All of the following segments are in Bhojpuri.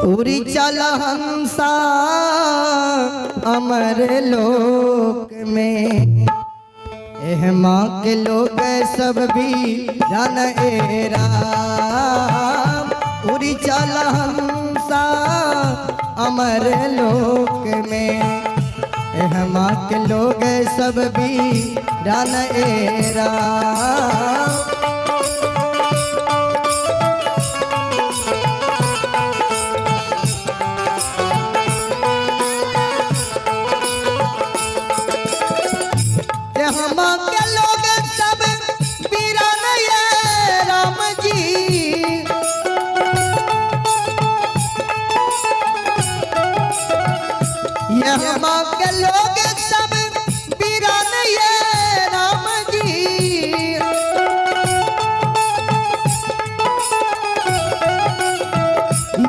उड़ी चल हंसा अमर लोक में, एहमा के लोग सब भी रन ए राम। उड़ी चल हंसा अमर लोक में, एहमा के लोग सब भी रन ए राम। यहाँ के लोग सब वीरान ये राम जी।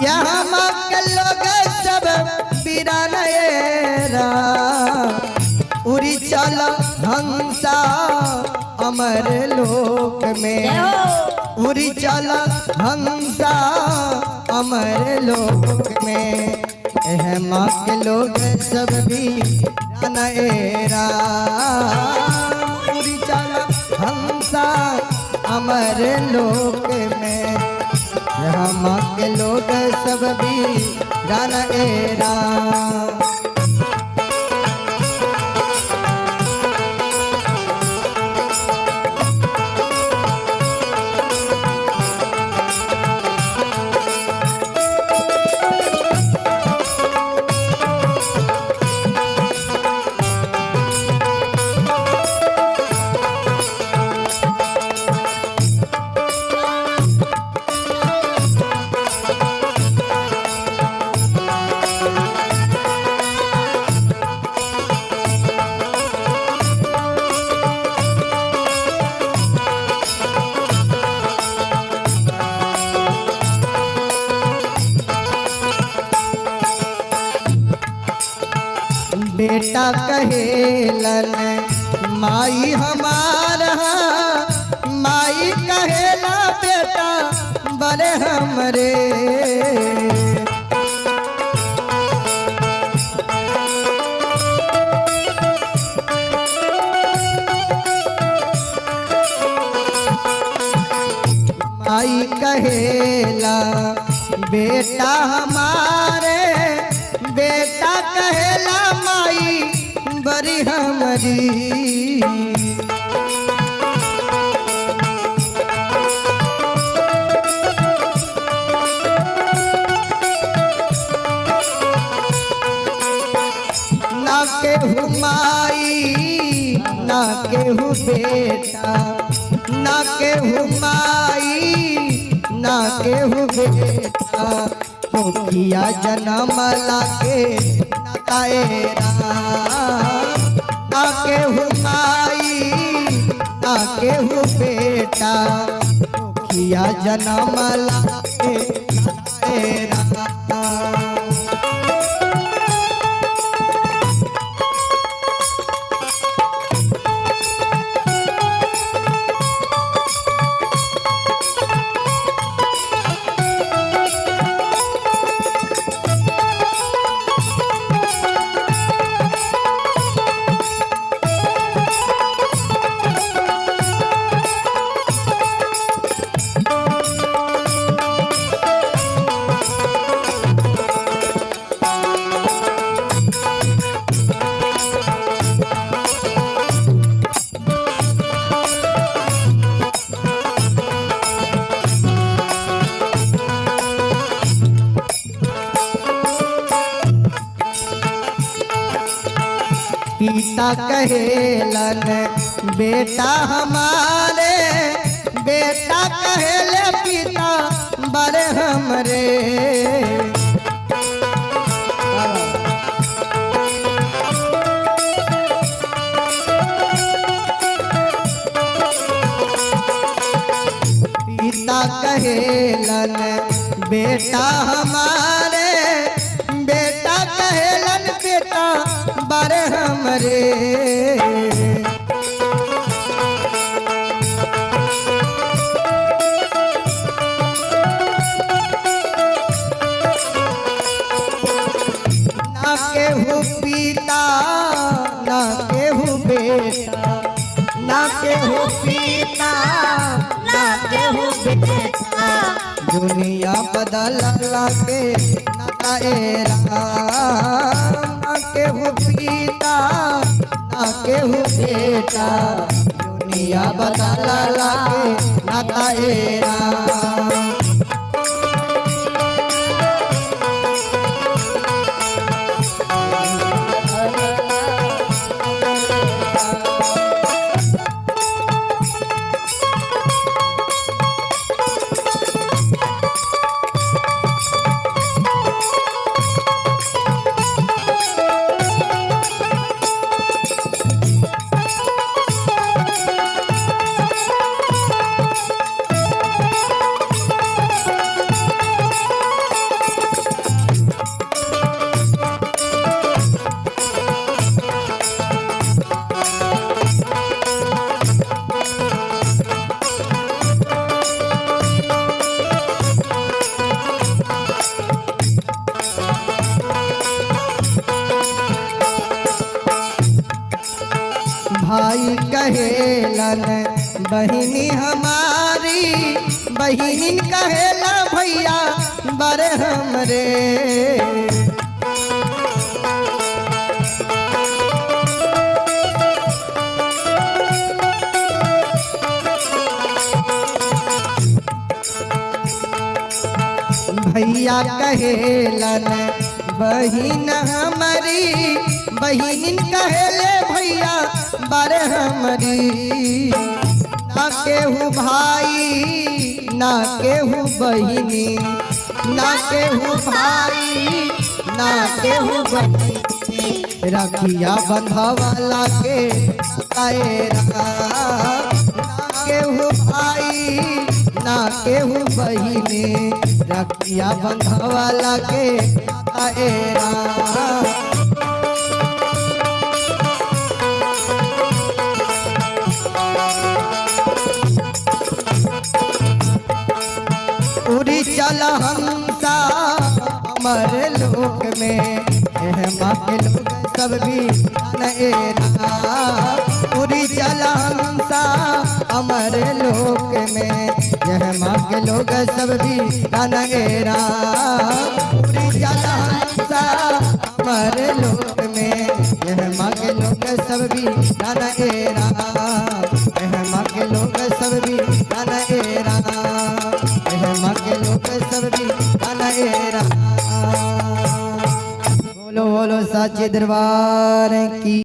यहाँ के लोग सब वीरान ये राम। उड़ी चल हंसा अमर लोक में, उड़ी चल हंसा अमर लोक में, एहमा के लोग सब भी रन ए राम। उड़ी चल हंसा अमर लोक में, एहमा के लोग सब भी रन ए राम। बेटा कहेलन माई हमारा, माई कहेला बेटा बड़े हमरे। माई कहेला बेटा हमारे, बेटा कहेला माई बड़ी हमारी। ना केहू माई ना केहू बेटा, ना केहू माई ना केहू बेटा, किया जन्म लाके नताए राम। ना केहू माई ना केहू बेटा, किया जन्म लाके नताए राम। पिता कहेलन बेटा हमारे, बेटा कहेले पिता बड़े हमरे। पिता कहेलन बेटा हमारे, बेटा कहेलन बेटा बड़े हमरे। दुनिया बदलला के नाता ए राम, ना केहू पिता ना केहू बेटा, दुनिया बदलला के नाता ए राम। भाई कहेलन बहिनी हमारी, बहिनी कहेला भैया बड़े हमरे। भैया कहेलन बहिन हमारी, बहिन कहेले भैया बड़े हमरी। ना केहू भाई ना केहू बहिनी, ना केहू भाई ना केहू बहिनी, रखिया बंधवाला के ताएरा। ना केहू भाई ना केहू बहिनी, रखिया बंधवाला के ताएरा। उड़ी चल हंसा अमर लोक में, माँ के लोग सब भी नएरा। उड़ी चल हंसा अमर लोक में, यह माँ के लोग सब भी नएरा। उड़ी चल हंसा अमर लोक में, यह माँ के लोग सब भी नएरा। यह माँ के लोग सब भी नएरा, माँ के लोग सब भी नएरा। बोलो बोलो सच्चे दरबार की।